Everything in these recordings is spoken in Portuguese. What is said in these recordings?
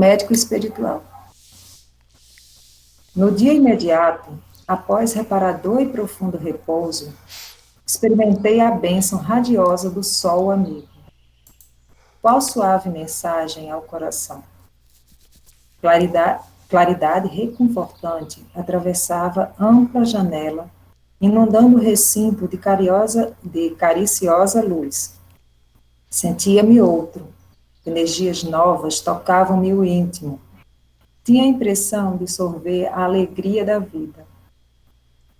Médico espiritual. No dia imediato, após reparador e profundo repouso, experimentei a bênção radiosa do sol amigo. Qual suave mensagem ao coração. Claridade reconfortante atravessava ampla janela, inundando o recinto de cariciosa luz. Sentia-me outro. Energias novas tocavam-me o íntimo. Tinha a impressão de sorver a alegria da vida,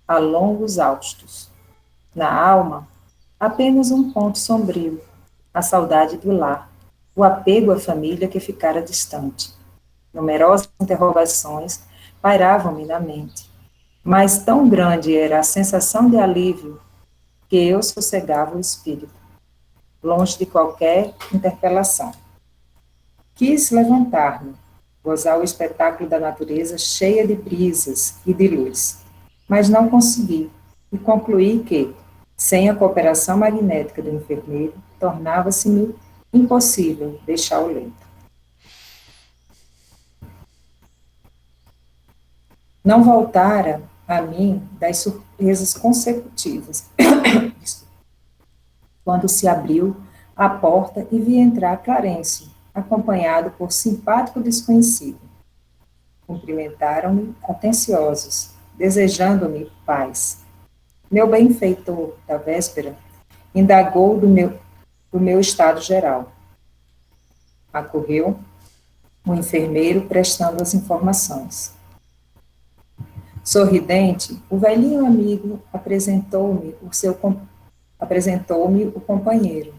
a longos haustos. Na alma, apenas um ponto sombrio, a saudade do lar, o apego à família que ficara distante. Numerosas interrogações pairavam-me na mente, mas tão grande era a sensação de alívio que eu sossegava o espírito, longe de qualquer interpelação. Quis levantar-me, gozar o espetáculo da natureza cheia de brisas e de luz, mas não consegui, e concluí que, sem a cooperação magnética do enfermeiro, tornava-se-me impossível deixar o leito. Não voltara a mim das surpresas consecutivas, quando se abriu a porta e vi entrar Clarence, acompanhado por simpático desconhecido. Cumprimentaram-me atenciosos, desejando-me paz. Meu benfeitor da véspera indagou do meu estado geral. Acorreu o enfermeiro prestando as informações. Sorridente, o velhinho amigo apresentou-me o companheiro.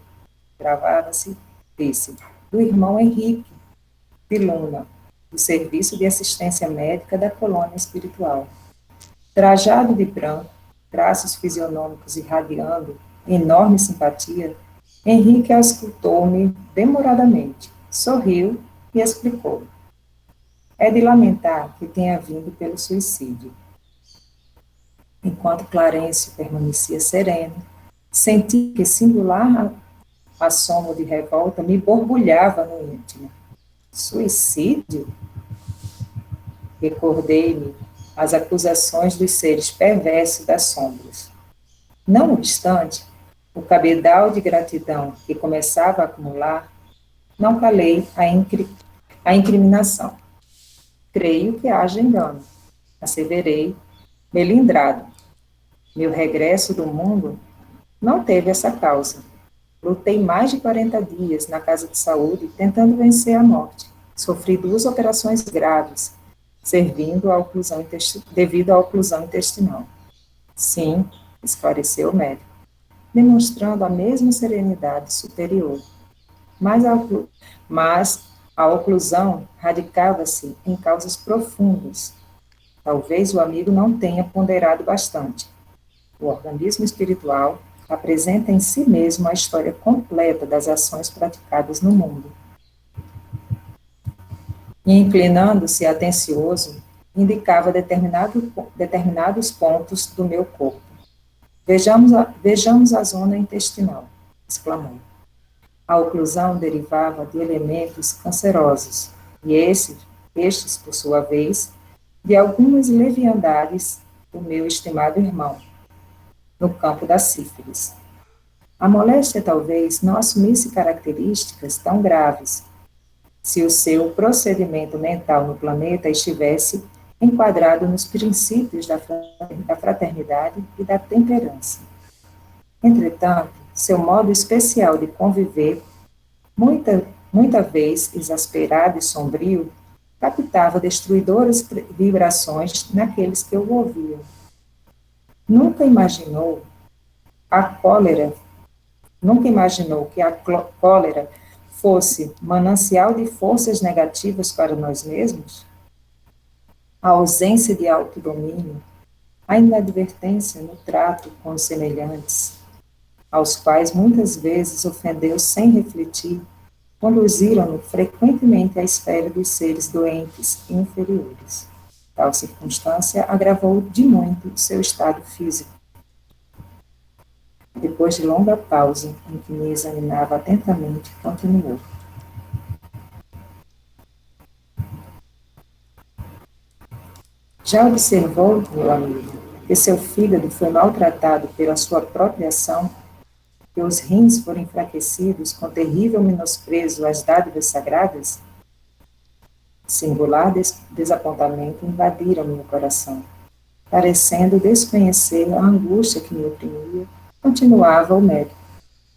Gravava-se, disse, do irmão Henrique de Luna, do Serviço de Assistência Médica da Colônia Espiritual. Trajado de branco, traços fisionômicos irradiando enorme simpatia, Henrique auscultou-me demoradamente, sorriu e explicou. É de lamentar que tenha vindo pelo suicídio. Enquanto Clarencio permanecia sereno, senti que singular assomo de revolta me borbulhava no íntimo. Suicídio? Recordei-me as acusações dos seres perversos das sombras. Não obstante, o cabedal de gratidão que começava a acumular, não calei a incriminação. Creio que haja engano, asseverei, melindrado. Meu regresso do mundo não teve essa causa. Lutei mais de 40 dias na casa de saúde tentando vencer a morte. Sofri 2 operações graves, devido à oclusão intestinal. Sim, esclareceu o médico, demonstrando a mesma serenidade superior. Mas a oclusão radicava-se em causas profundas. Talvez o amigo não tenha ponderado bastante. O organismo espiritual apresenta em si mesmo a história completa das ações praticadas no mundo. E, inclinando-se atencioso, indicava determinados pontos do meu corpo. Vejamos a zona intestinal, exclamou. A oclusão derivava de elementos cancerosos, e estes, por sua vez, de algumas leviandades do meu estimado irmão, no campo da sífilis. A moléstia talvez não assumisse características tão graves, se o seu procedimento mental no planeta estivesse enquadrado nos princípios da fraternidade e da temperança. Entretanto, seu modo especial de conviver, muita vez exasperado e sombrio, captava destruidoras vibrações naqueles que o ouviam. Nunca imaginou que a cólera fosse manancial de forças negativas para nós mesmos? A ausência de autodomínio, a inadvertência no trato com os semelhantes, aos quais muitas vezes ofendeu sem refletir, conduziram-no frequentemente à esfera dos seres doentes e inferiores. Tal circunstância agravou de muito seu estado físico. Depois de longa pausa, em que me examinava atentamente, continuou. Já observou, meu amigo, que seu fígado foi maltratado pela sua própria ação, que os rins foram enfraquecidos com terrível menosprezo às dádivas sagradas? Singular desapontamento invadira meu coração. Parecendo desconhecer a angústia que me oprimia, continuava o médico,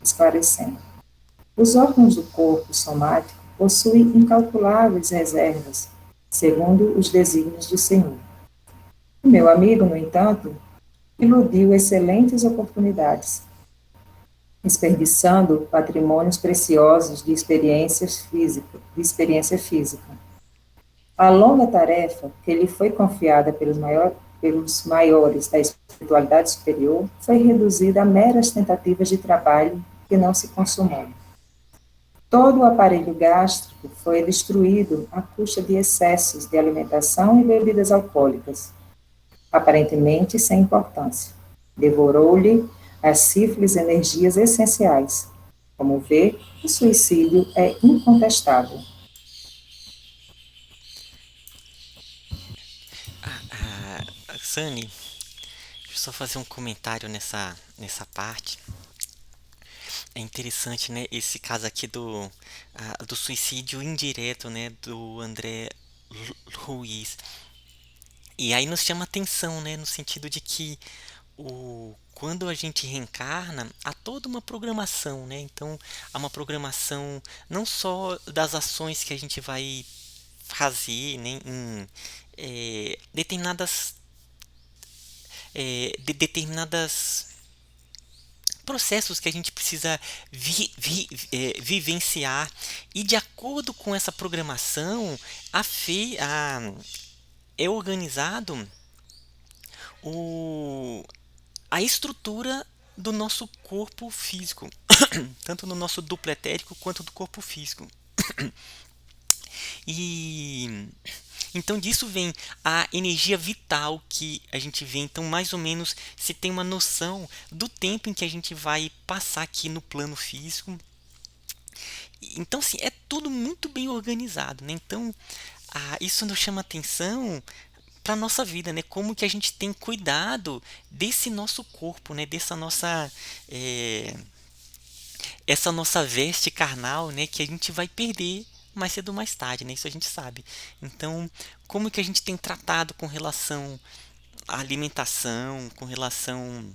esclarecendo. Os órgãos do corpo somático possuem incalculáveis reservas, segundo os desígnios do Senhor. O meu amigo, no entanto, iludiu excelentes oportunidades, desperdiçando patrimônios preciosos de experiência física. A longa tarefa que lhe foi confiada pelos maiores da espiritualidade superior foi reduzida a meras tentativas de trabalho que não se consumou. Todo o aparelho gástrico foi destruído à custa de excessos de alimentação e bebidas alcoólicas, aparentemente sem importância. Devorou-lhe as sífilis energias essenciais. Como vê, o suicídio é incontestável. Sani, deixa eu só fazer um comentário nessa parte. É interessante, né, esse caso aqui do suicídio indireto, né, do André Luiz. E aí nos chama atenção, né, no sentido de que quando a gente reencarna, há toda uma programação, né? Então, há uma programação não só das ações que a gente vai fazer, né, em determinadas determinadas processos que a gente precisa vivenciar, e de acordo com essa programação é organizado o, a estrutura do nosso corpo físico, tanto no nosso duplo etérico quanto do corpo físico. E então disso vem a energia vital que a gente vê. Então, mais ou menos, se tem uma noção do tempo em que a gente vai passar aqui no plano físico. Então, assim, é tudo muito bem organizado, né? Então, isso nos chama atenção para a nossa vida, né? Como que a gente tem cuidado desse nosso corpo, né? Dessa nossa essa nossa veste carnal, né? Que a gente vai perder mais cedo ou mais tarde, né? Isso a gente sabe. Então, como que a gente tem tratado com relação à alimentação, com relação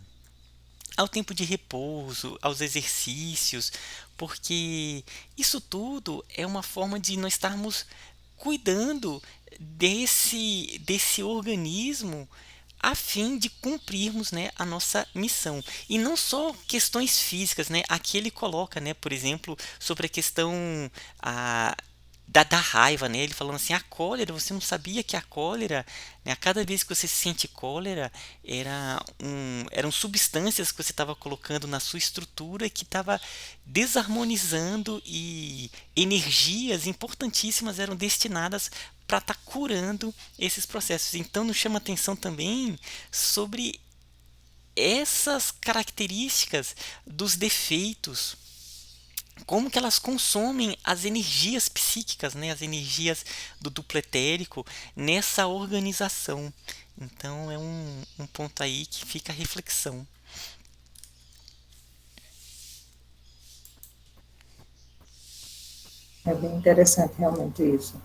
ao tempo de repouso, aos exercícios, porque isso tudo é uma forma de nós estarmos cuidando desse organismo a fim de cumprirmos, né, a nossa missão. E não só questões físicas, né? Aqui ele coloca, né, por exemplo, sobre a questão a, da raiva, né? Ele falando assim, a cólera, você não sabia que a cólera, né, a cada vez que você sente cólera, eram substâncias que você estava colocando na sua estrutura que estava desarmonizando, e energias importantíssimas eram destinadas para estar curando esses processos. Então nos chama atenção também sobre essas características dos defeitos, como que elas consomem as energias psíquicas, né, as energias do duplo etérico nessa organização. Então é um ponto aí que fica a reflexão. É bem interessante realmente isso.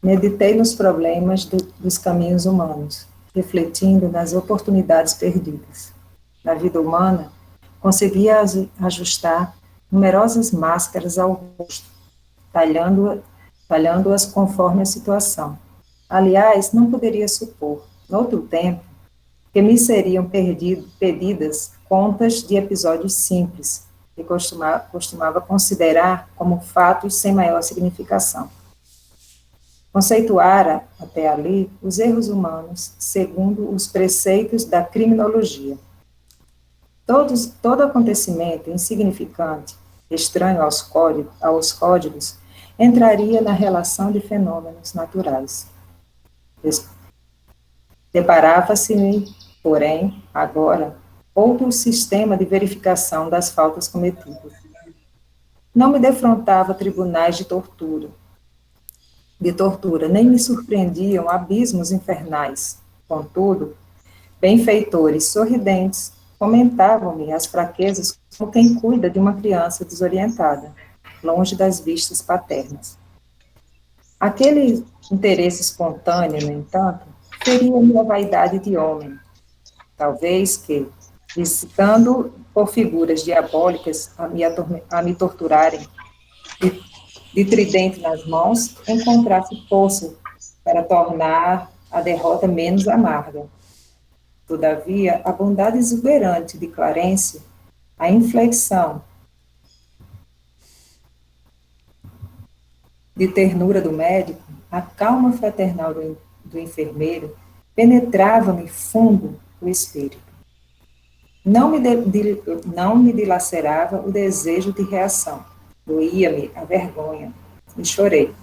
Meditei nos problemas dos caminhos humanos, refletindo nas oportunidades perdidas. Na vida humana, conseguia ajustar numerosas máscaras ao rosto, talhando, talhando-as conforme a situação. Aliás, não poderia supor, noutro tempo, que me seriam pedidas contas de episódios simples, que costumava considerar como fatos sem maior significação. Conceituara, até ali, os erros humanos segundo os preceitos da criminologia. Todo acontecimento insignificante, estranho aos códigos, entraria na relação de fenômenos naturais. Deparava-se-me, porém, agora, outro sistema de verificação das faltas cometidas. Não me defrontava tribunais de tortura, de tortura, nem me surpreendiam abismos infernais. Contudo, benfeitores sorridentes comentavam-me as fraquezas como quem cuida de uma criança desorientada, longe das vistas paternas. Aquele interesse espontâneo, no entanto, feria-me a vaidade de homem, talvez que, visitando por figuras diabólicas a me torturarem de, de tridente nas mãos, encontrasse força para tornar a derrota menos amarga. Todavia, a bondade exuberante de Clarence, a inflexão de ternura do médico, a calma fraternal do enfermeiro, penetrava-me fundo o espírito. Não me dilacerava o desejo de reação, doía-me a vergonha, e chorei.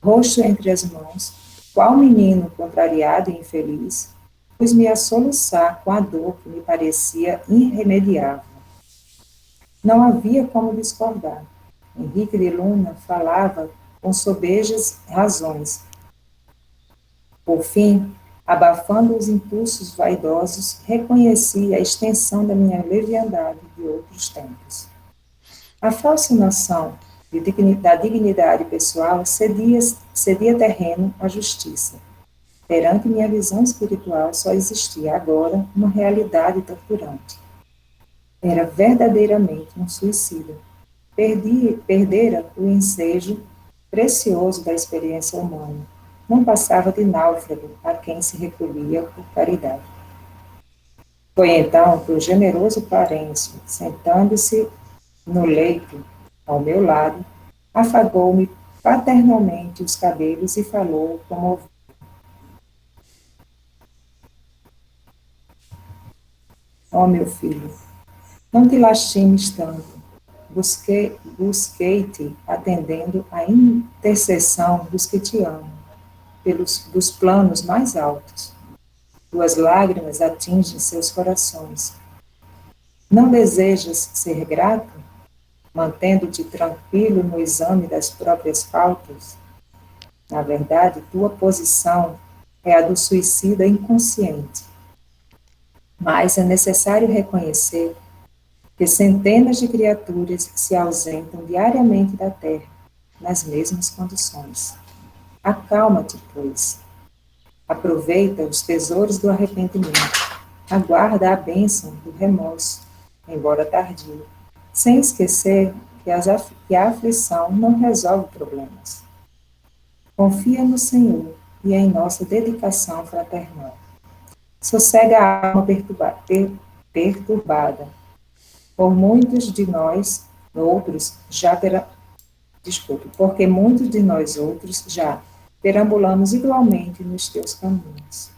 Roxo entre as mãos, qual menino contrariado e infeliz, pus-me a soluçar com a dor que me parecia irremediável. Não havia como discordar. Henrique de Luna falava com sobejas razões. Por fim, abafando os impulsos vaidosos, reconheci a extensão da minha leviandade de outros tempos. A falsa noção da dignidade pessoal cedia terreno à justiça. Perante minha visão espiritual só existia agora uma realidade torturante. Era verdadeiramente um suicida. Perdera o ensejo precioso da experiência humana. Não passava de náufrago a quem se recolhia por caridade. Foi então que o generoso Clarencio, sentando-se no leito ao meu lado, afagou-me paternalmente os cabelos e falou comovido. Ó meu filho, não te lastimes tanto. Busquei-te atendendo à intercessão dos que te amam, dos planos mais altos. Tuas lágrimas atingem seus corações. Não desejas ser grato, mantendo-te tranquilo no exame das próprias faltas? Na verdade, tua posição é a do suicida inconsciente. Mas é necessário reconhecer que centenas de criaturas se ausentam diariamente da Terra, nas mesmas condições. Acalma-te, pois. Aproveita os tesouros do arrependimento. Aguarda a bênção do remorso, embora tardio, sem esquecer que a aflição não resolve problemas. Confia no Senhor e em nossa dedicação fraternal. Sossega a alma perturbada. Por muitos de nós outros já porque muitos de nós outros já perambulamos igualmente nos teus caminhos.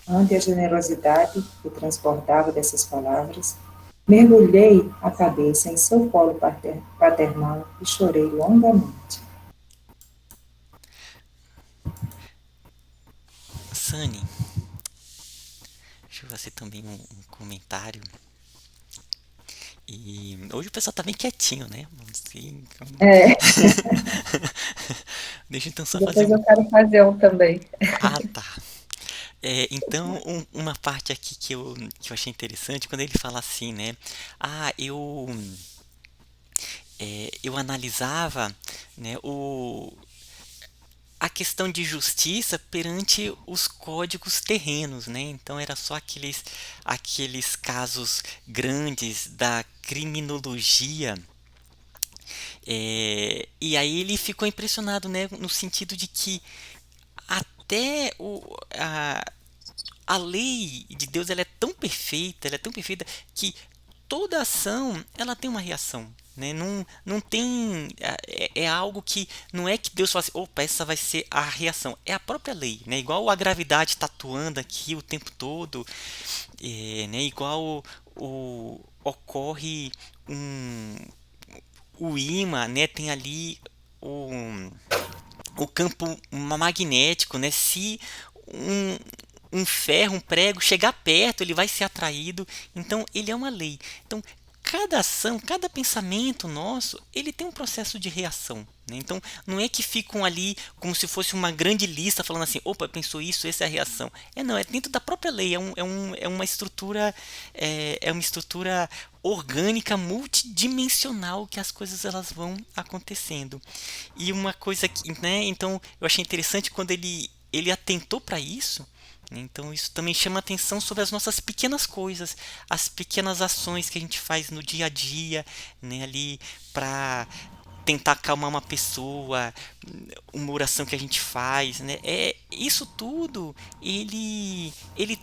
Ante a generosidade que transportava dessas palavras, mergulhei a cabeça em seu colo paternal e chorei longamente. Sani, deixa eu fazer também um comentário. E hoje o pessoal tá bem quietinho, né? Assim, É, deixa eu então só fazer Depois um. eu quero fazer um também. Ah, tá. Então, uma parte aqui que eu achei interessante, quando ele fala assim, né? Ah, eu analisava, né, a questão de justiça perante os códigos terrenos, né? Então era só aqueles casos grandes da criminologia. E aí ele ficou impressionado, né, no sentido de que até a lei de Deus ela é tão perfeita que toda ação ela tem uma reação, né? Não tem é algo que não é que Deus fala assim, opa, essa vai ser a reação, é a própria lei, né? Igual a gravidade está atuando aqui o tempo todo, né? Igual ocorre um o ímã, né? Tem ali o, o campo magnético, né? Se um, um ferro, um prego chegar perto, ele vai ser atraído. Então, ele é uma lei. Então, cada ação, cada pensamento nosso, ele tem um processo de reação, né? Então, não é que ficam ali como se fosse uma grande lista falando assim, opa, pensou isso, essa é a reação. Não, é dentro da própria lei, é uma estrutura orgânica, multidimensional que as coisas elas vão acontecendo. E uma coisa que, né, então eu achei interessante quando ele atentou para isso, né. Então isso também chama atenção sobre as nossas pequenas coisas, as pequenas ações que a gente faz no dia a dia, né, ali para tentar acalmar uma pessoa, uma oração que a gente faz, né? Isso tudo, ele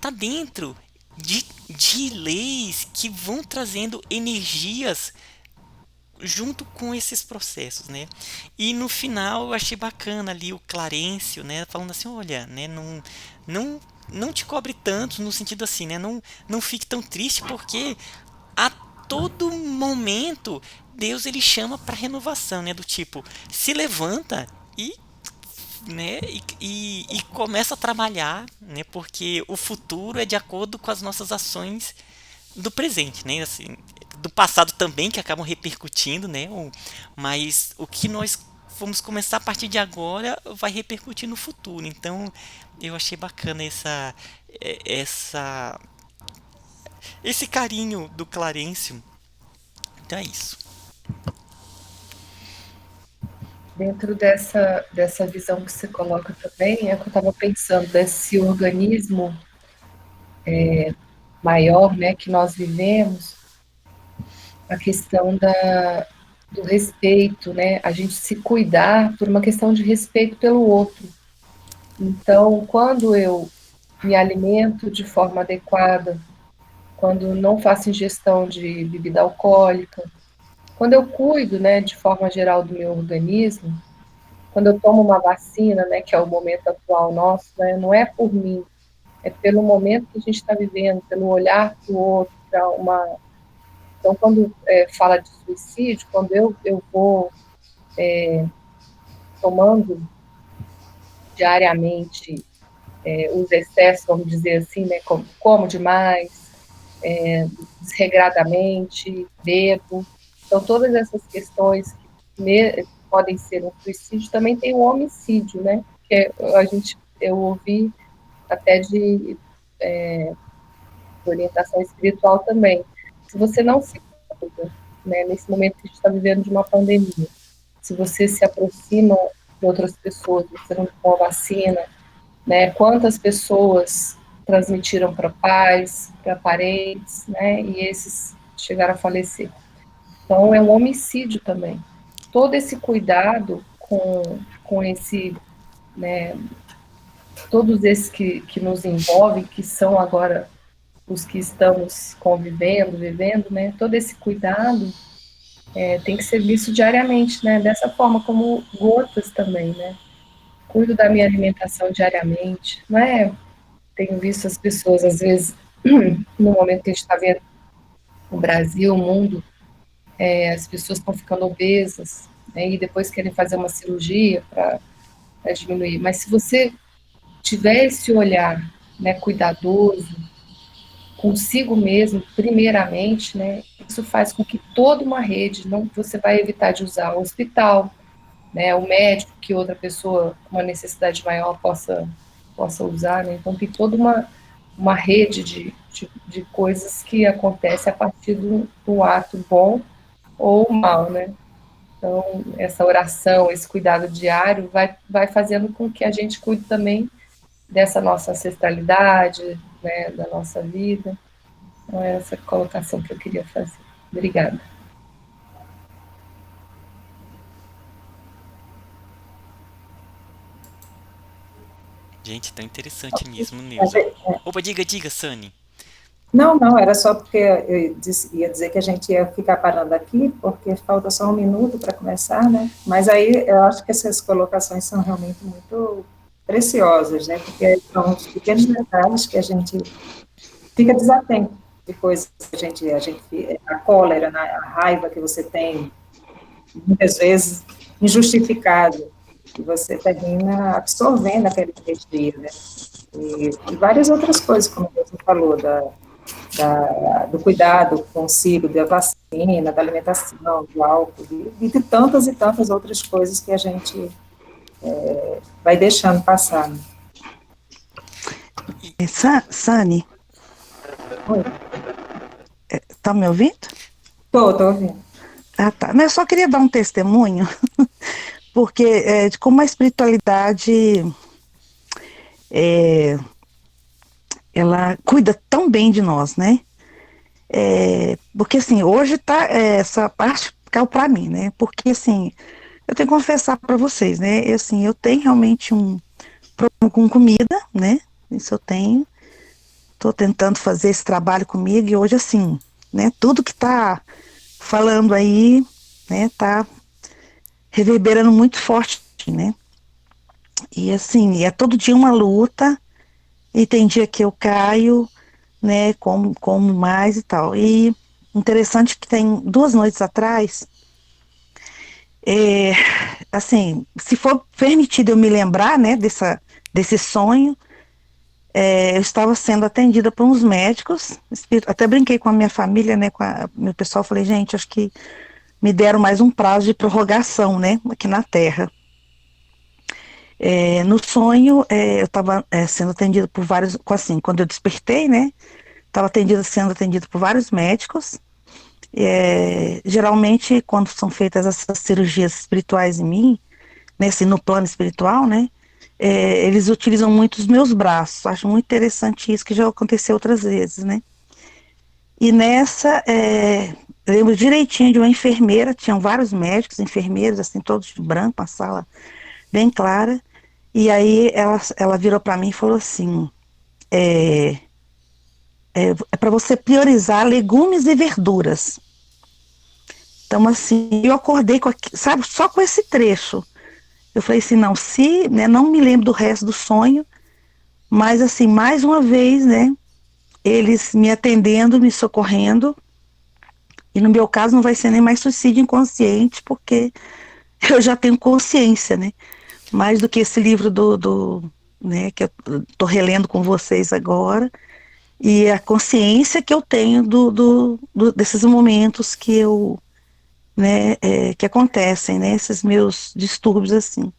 tá dentro de leis que vão trazendo energias junto com esses processos, né? E no final eu achei bacana ali o Clarencio, né, falando assim, olha, né, não te cobre tanto no sentido assim, né, não fique tão triste porque a todo momento Deus ele chama para renovação, né, do tipo, se levanta e né, e começa a trabalhar, né, porque o futuro é de acordo com as nossas ações do presente, né? Assim, do passado também que acabam repercutindo, né? Mas o que nós vamos começar a partir de agora vai repercutir no futuro. Então, eu achei bacana essa esse carinho do Clarencio. Então é isso. Dentro dessa visão que você coloca também, é que eu estava pensando desse organismo maior, né, que nós vivemos, a questão do respeito, né, a gente se cuidar por uma questão de respeito pelo outro. Então, quando eu me alimento de forma adequada, quando não faço ingestão de bebida alcoólica, quando eu cuido, né, de forma geral do meu organismo, quando eu tomo uma vacina, né, que é o momento atual nosso, né, não é por mim, é pelo momento que a gente está vivendo, pelo olhar para o outro, para uma... Então, quando fala de suicídio, quando eu vou tomando diariamente os excessos, vamos dizer assim, né, como demais, desregradamente, bebo. Então, todas essas questões que podem ser um suicídio, também tem o homicídio, né? Que eu ouvi até de orientação espiritual também. Se você não se cuida, né, nesse momento que a gente está vivendo de uma pandemia, se você se aproxima de outras pessoas, você não tomou vacina, né, quantas pessoas transmitiram para pais, para parentes, né, e esses chegaram a falecer. Então, é um homicídio também. Todo esse cuidado com esse, né, todos esses que nos envolvem, que são agora os que estamos convivendo, vivendo, né, todo esse cuidado tem que ser visto diariamente, né, dessa forma, como gotas também, né. Cuido da minha alimentação diariamente, não é? Tenho visto as pessoas, às vezes, no momento que a gente está vendo o Brasil, o mundo, as pessoas estão ficando obesas, né, e depois querem fazer uma cirurgia para diminuir. Mas se você tiver esse olhar, né, cuidadoso, consigo mesmo, primeiramente, né, isso faz com que toda uma rede, não, você vai evitar de usar o hospital, né, o médico que outra pessoa com uma necessidade maior possa usar, né, então tem toda uma rede de coisas que acontece a partir do ato bom ou mal, né. Então, essa oração, esse cuidado diário vai fazendo com que a gente cuide também dessa nossa ancestralidade, né, da nossa vida. Então, é essa colocação que eu queria fazer. Obrigada. Gente, tão interessante mesmo, Neuza. Opa, diga, Sani. Não, não, era só porque ia dizer que a gente ia ficar parando aqui, porque falta só um minuto para começar, né? Mas aí eu acho que essas colocações são realmente muito preciosas, né? Porque são os pequenos detalhes que a gente fica desatento de coisas que a cólera, né? A raiva que você tem, muitas vezes injustificado, e você termina absorvendo aquele dia, né? E várias outras coisas, como você falou, do cuidado consigo, da vacina, da alimentação, do álcool, de tantas e tantas outras coisas que a gente vai deixando passar. Né? Sani, Oi. tá me ouvindo? Tô ouvindo. Ah, tá. Mas eu só queria dar um testemunho, porque de como a espiritualidade ela cuida tão bem de nós, né? Porque assim, hoje tá essa parte caiu para mim, né? Porque assim, eu tenho que confessar para vocês, né? Assim, eu tenho realmente um problema com comida, né? Isso eu tenho. Estou tentando fazer esse trabalho comigo e hoje assim, né? Tudo que tá falando aí, né? Tá reverberando muito forte, né? E assim, é todo dia uma luta. E tem dia que eu caio, né? Como mais e tal. E interessante que tem 2 noites atrás. Assim, se for permitido eu me lembrar, né, desse sonho, eu estava sendo atendida por uns médicos, até brinquei com a minha família, né, com meu pessoal, falei, gente, acho que me deram mais um prazo de prorrogação, né, aqui na Terra. No sonho, eu estava sendo atendida por vários, assim, quando eu despertei, né, estava sendo atendida por vários médicos. Geralmente, quando são feitas essas cirurgias espirituais em mim, né, assim, no plano espiritual, né, eles utilizam muito os meus braços. Acho muito interessante isso, que já aconteceu outras vezes, né. E nessa, lembro direitinho de uma enfermeira, tinham vários médicos, enfermeiros, assim, todos de branco, uma sala bem clara, e aí ela virou para mim e falou assim, é para você priorizar legumes e verduras. Então, assim, eu acordei com, sabe, só com esse trecho. Eu falei assim, não, né, não me lembro do resto do sonho, mas assim, mais uma vez, né, eles me atendendo, me socorrendo, e no meu caso não vai ser nem mais suicídio inconsciente, porque eu já tenho consciência, né, mais do que esse livro né, que eu tô relendo com vocês agora, e a consciência que eu tenho desses momentos que eu, né, que acontecem, né, esses meus distúrbios, assim.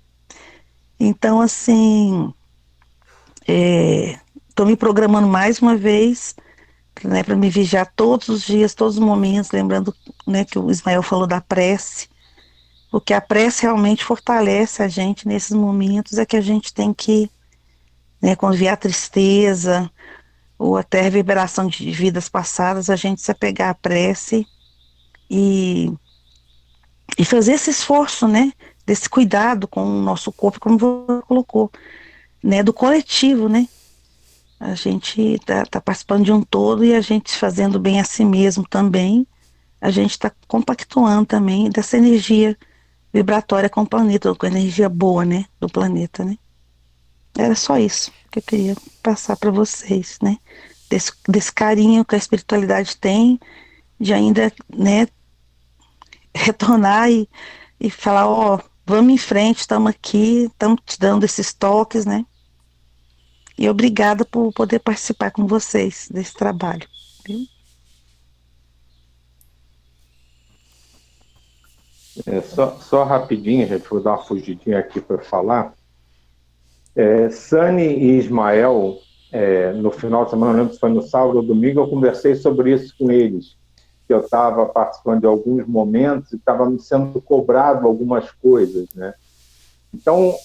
Então, assim, estou me programando mais uma vez, né, para me vigiar todos os dias, todos os momentos, lembrando, né, que o Ismael falou da prece, porque a prece realmente fortalece a gente nesses momentos, é que a gente tem que, né, quando vier a tristeza, ou até a reverberação de vidas passadas, a gente se apegar à prece e, e fazer esse esforço, né, desse cuidado com o nosso corpo, como você colocou, né, do coletivo, né. A gente está participando de um todo e a gente fazendo bem a si mesmo também, a gente está compactuando também dessa energia vibratória com o planeta, com a energia boa, né, do planeta, né. Era só isso que eu queria passar para vocês, né, desse carinho que a espiritualidade tem, de ainda, né, retornar e falar, ó, vamos em frente, estamos aqui, estamos te dando esses toques, né. E obrigada por poder participar com vocês desse trabalho. Viu? Só rapidinho, gente, vou dar uma fugidinha aqui para falar. Sani e Ismael, no final de semana, não lembro se foi no sábado ou domingo, eu conversei sobre isso com eles, que eu estava participando de alguns momentos e estava me sendo cobrado algumas coisas, né? Então,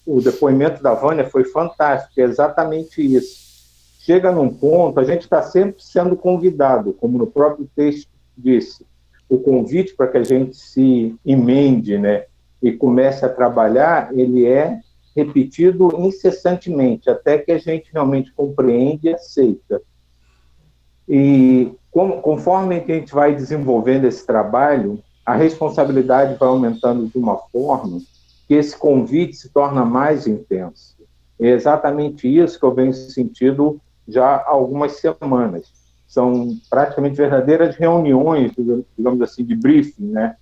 o depoimento da Vânia foi fantástico, é exatamente isso. Chega num ponto, a gente está sempre sendo convidado, como no próprio texto disse, o convite para que a gente se emende, né, e comece a trabalhar, ele é repetido incessantemente, até que a gente realmente compreende e aceita. E conforme a gente vai desenvolvendo esse trabalho, a responsabilidade vai aumentando de uma forma que esse convite se torna mais intenso. É exatamente isso que eu venho sentindo já há algumas semanas. São praticamente verdadeiras reuniões, digamos assim, de briefing, né,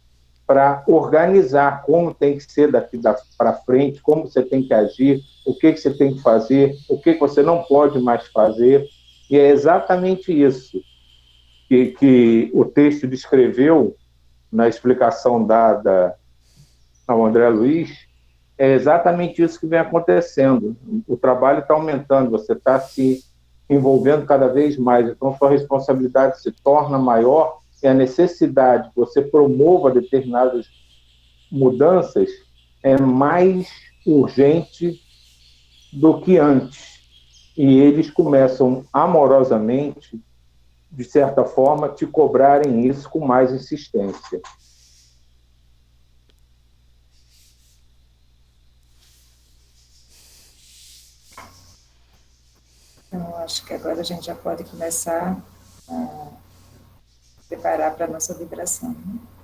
para organizar como tem que ser daqui para frente, como você tem que agir, o que você tem que fazer, o que você não pode mais fazer. E é exatamente isso que o texto descreveu na explicação dada ao André Luiz, é exatamente isso que vem acontecendo. O trabalho está aumentando, você está se envolvendo cada vez mais, então sua responsabilidade se torna maior e a necessidade que você promova determinadas mudanças é mais urgente do que antes. E eles começam amorosamente, de certa forma, te cobrarem isso com mais insistência. Então, acho que agora a gente já pode começar a preparar para a nossa vibração, né?